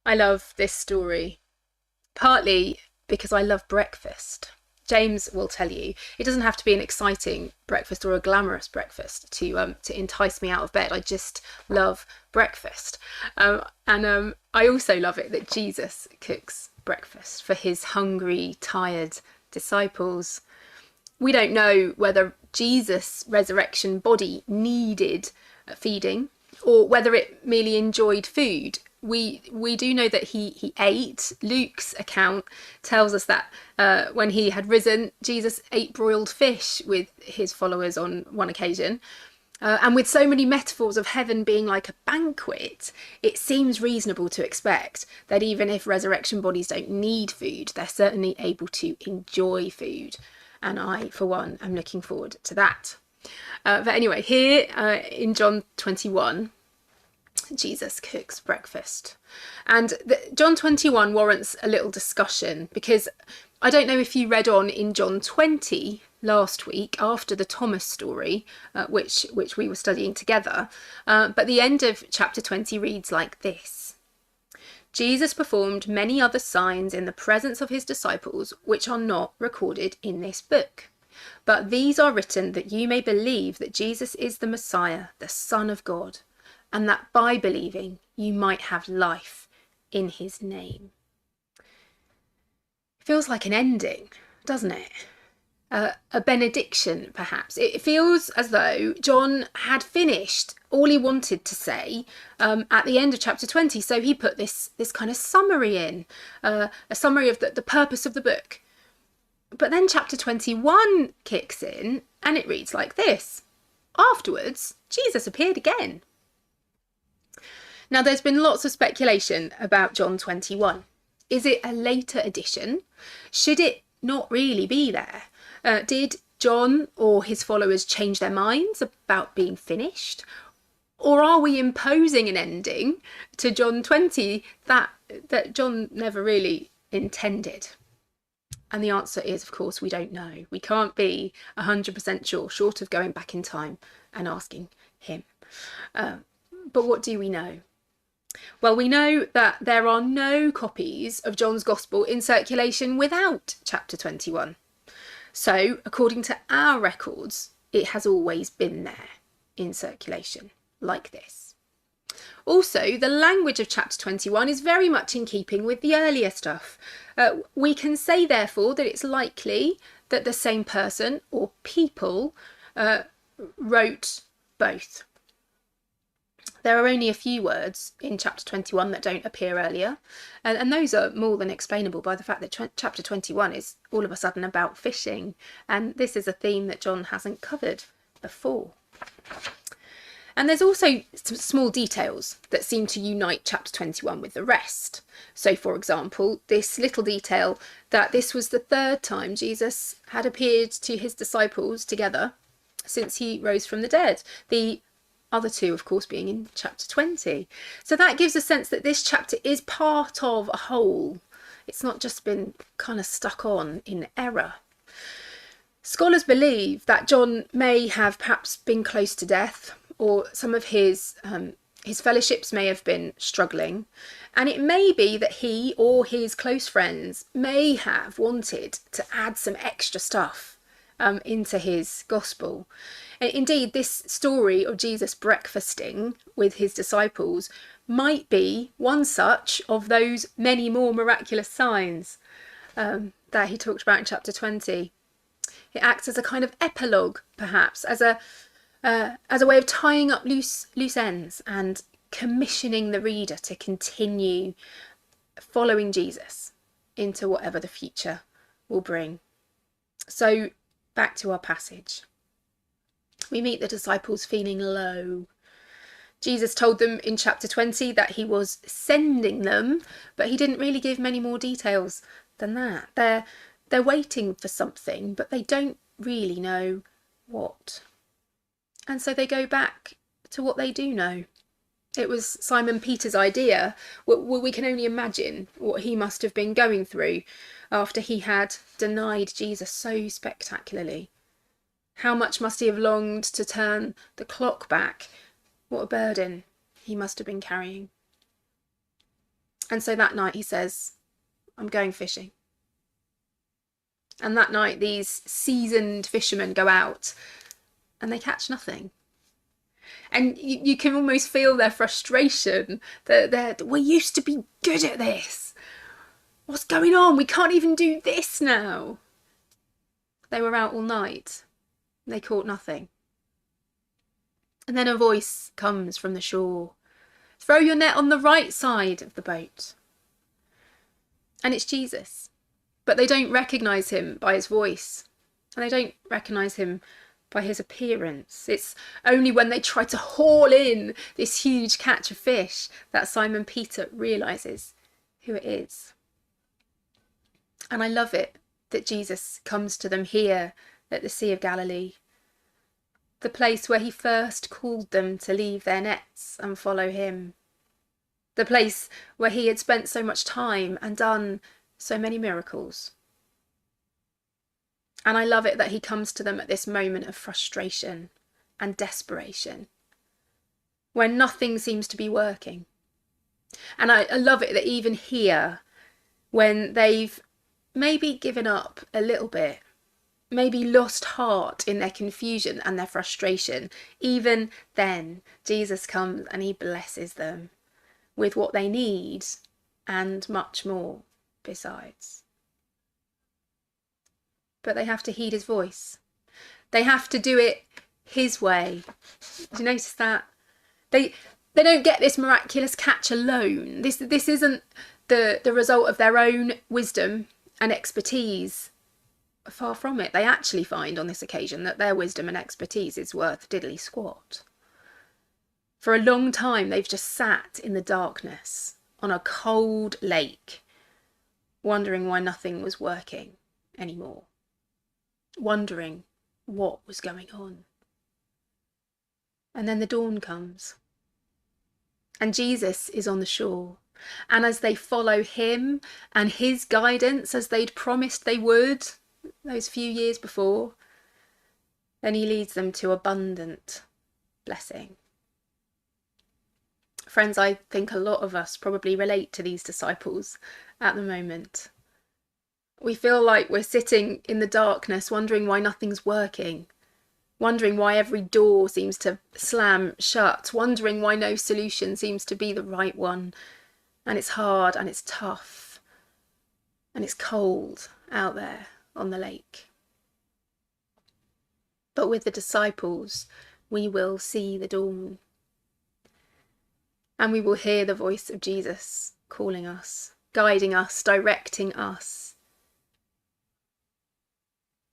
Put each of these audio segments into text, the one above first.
I love this story, partly because I love breakfast. James will tell you it doesn't have to be an exciting breakfast or a glamorous breakfast to entice me out of bed. I just love breakfast, and I also love it that Jesus cooks breakfast for his hungry, tired disciples. We don't know whether Jesus' resurrection body needed feeding or whether it merely enjoyed food. We do know that he ate. Luke's account tells us that when he had risen, Jesus ate broiled fish with his followers on one occasion. And with so many metaphors of heaven being like a banquet, it seems reasonable to expect that even if resurrection bodies don't need food, they're certainly able to enjoy food. And I, for one, am looking forward to that. But anyway, here in John 21, Jesus cooks breakfast. And John 21 warrants a little discussion because I don't know if you read on in John 20 last week after the Thomas story, which we were studying together. But the end of chapter 20 reads like this. Jesus performed many other signs in the presence of his disciples, which are not recorded in this book. But these are written that you may believe that Jesus is the Messiah, the Son of God, and that by believing you might have life in his name. It feels like an ending, doesn't it? A benediction, perhaps. It feels as though John had finished all he wanted to say at the end of chapter 20. So he put this kind of summary in, a summary of the purpose of the book. But then chapter 21 kicks in and it reads like this. Afterwards, Jesus appeared again. Now, there's been lots of speculation about John 21. Is it a later edition? Should it not really be there? Did John or his followers change their minds about being finished? Or are we imposing an ending to John 20 that John never really intended? And the answer is, of course, we don't know. We can't be 100% sure, short of going back in time and asking him. But what do we know? Well, we know that there are no copies of John's Gospel in circulation without chapter 21. So, according to our records, it has always been there in circulation, like this. Also, the language of chapter 21 is very much in keeping with the earlier stuff. We can say, therefore, that it's likely that the same person or people wrote both. There are only a few words in chapter 21 that don't appear earlier, and those are more than explainable by the fact that chapter 21 is all of a sudden about fishing, and this is a theme that John hasn't covered before. And there's also some small details that seem to unite chapter 21 with the rest. So, for example, this little detail that this was the third time Jesus had appeared to his disciples together since he rose from the dead. The other two, of course, being in chapter 20. So that gives a sense that this chapter is part of a whole. It's not just been kind of stuck on in error. Scholars believe that John may have perhaps been close to death, or some of his fellowships may have been struggling, and it may be that he or his close friends may have wanted to add some extra stuff into his gospel. Indeed, this story of Jesus breakfasting with his disciples might be one such of those many more miraculous signs that he talked about in chapter 20. It acts as a kind of epilogue, perhaps, as a way of tying up loose ends and commissioning the reader to continue following Jesus into whatever the future will bring. So, back to our passage. We meet the disciples feeling low. Jesus told them in chapter 20 that he was sending them, but he didn't really give many more details than that. They're waiting for something, but they don't really know what. And so they go back to what they do know. It was Simon Peter's idea. We can only imagine what he must have been going through after he had denied Jesus so spectacularly. How much must he have longed to turn the clock back? What a burden he must have been carrying. And so that night he says, I'm going fishing. And that night these seasoned fishermen go out and they catch nothing. And you can almost feel their frustration that we used to be good at this. What's going on? We can't even do this now. They were out all night. They caught nothing. And then a voice comes from the shore. Throw your net on the right side of the boat. And it's Jesus. But they don't recognise him by his voice. And they don't recognise him by his appearance. It's only when they try to haul in this huge catch of fish that Simon Peter realises who it is. And I love it that Jesus comes to them here at the Sea of Galilee, the place where he first called them to leave their nets and follow him, the place where he had spent so much time and done so many miracles. And I love it that he comes to them at this moment of frustration and desperation, when nothing seems to be working. And I love it that even here, when they've maybe given up a little bit, maybe lost heart in their confusion and their frustration, even then Jesus comes and he blesses them with what they need and much more besides. But they have to heed his voice. They have to do it his way. Did you notice that? They don't get this miraculous catch alone. This isn't the result of their own wisdom and expertise. Far from it. They actually find on this occasion that their wisdom and expertise is worth diddly squat. For a long time they've just sat in the darkness on a cold lake, wondering why nothing was working anymore, wondering what was going on. And then the dawn comes, and Jesus is on the shore. And as they follow him and his guidance, as they'd promised they would those few years before, then he leads them to abundant blessing. Friends, I think a lot of us probably relate to these disciples at the moment. We feel like we're sitting in the darkness, wondering why nothing's working, wondering why every door seems to slam shut, wondering why no solution seems to be the right one. And it's hard and it's tough and it's cold out there on the lake. But with the disciples, we will see the dawn. And we will hear the voice of Jesus calling us, guiding us, directing us,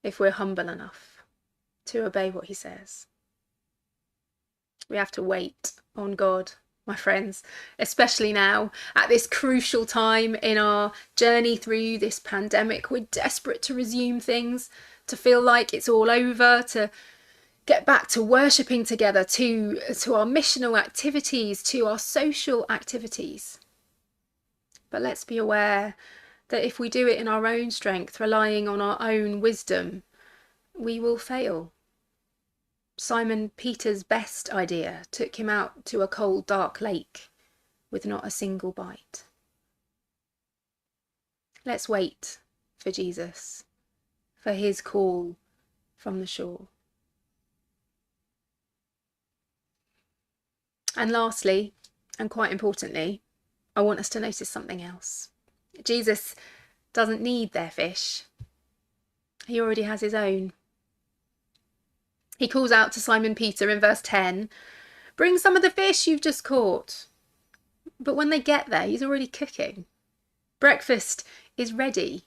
if we're humble enough to obey what he says. We have to wait on God, my friends, especially now at this crucial time in our journey through this pandemic. We're desperate to resume things, to feel like it's all over, to get back to worshipping together, to our missional activities, to our social activities. But let's be aware that if we do it in our own strength, relying on our own wisdom, we will fail. Simon Peter's best idea took him out to a cold, dark lake with not a single bite. Let's wait for Jesus, for his call from the shore. And lastly, and quite importantly, I want us to notice something else. Jesus doesn't need their fish. He already has his own. He calls out to Simon Peter in verse 10, "Bring some of the fish you've just caught." But when they get there, he's already cooking. Breakfast is ready.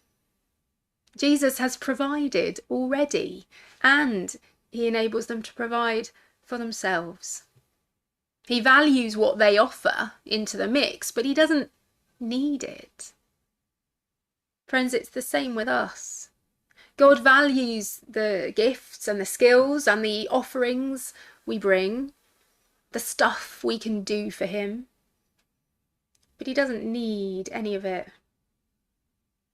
Jesus has provided already, and he enables them to provide for themselves. He values what they offer into the mix, but he doesn't need it. Friends, it's the same with us. God values the gifts and the skills and the offerings we bring, the stuff we can do for him, but he doesn't need any of it.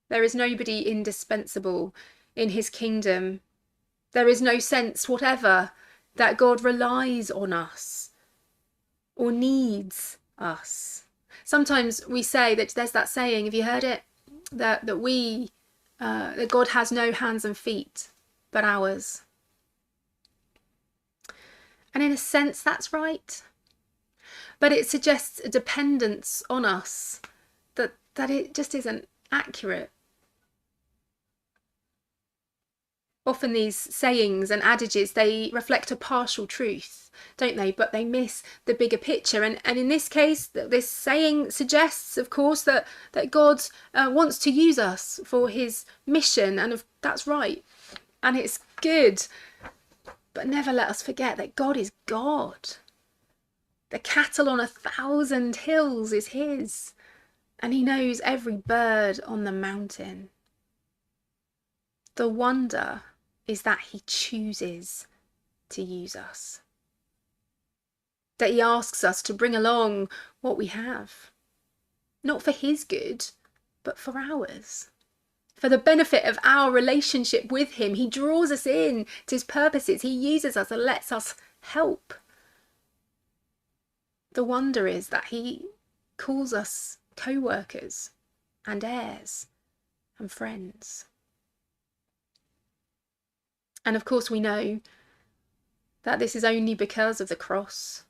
There is nobody indispensable in his kingdom. There is no sense whatever that God relies on us or needs us. Sometimes we say that there's that saying, have you heard it? That God has no hands and feet but ours. And in a sense, that's right. But it suggests a dependence on us that it just isn't accurate. Often these sayings and adages, they reflect a partial truth, don't they? But they miss the bigger picture. And in this case, this saying suggests, of course, that God wants to use us for his mission. And that's right. And it's good. But never let us forget that God is God. The cattle on 1,000 hills is his. And he knows every bird on the mountain. The wonder is that he chooses to use us. That he asks us to bring along what we have. Not for his good, but for ours. For the benefit of our relationship with him. He draws us in to his purposes. He uses us and lets us help. The wonder is that he calls us co-workers and heirs and friends. And of course we know that this is only because of the cross.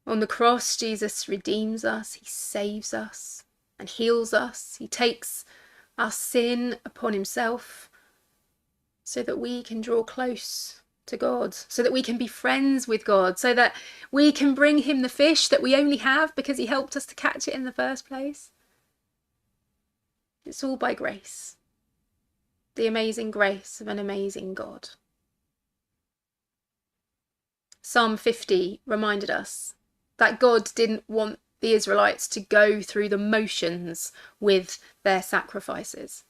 On the cross, Jesus redeems us, he saves us and heals us. He takes our sin upon himself so that we can draw close to God, so that we can be friends with God, so that we can bring him the fish that we only have because he helped us to catch it in the first place. It's all by grace. The amazing grace of an amazing God. Psalm 50 reminded us that God didn't want the Israelites to go through the motions with their sacrifices.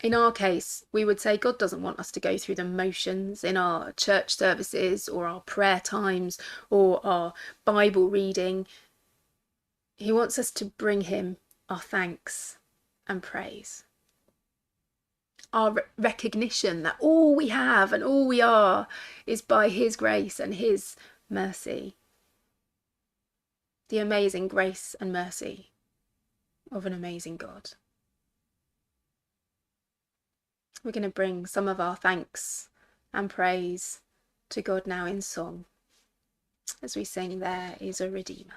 In our case, we would say God doesn't want us to go through the motions in our church services or our prayer times or our Bible reading. He wants us to bring him our thanks and praise. Our recognition that all we have and all we are is by his grace and his mercy. The amazing grace and mercy of an amazing God. We're going to bring some of our thanks and praise to God now in song as we sing There Is a Redeemer.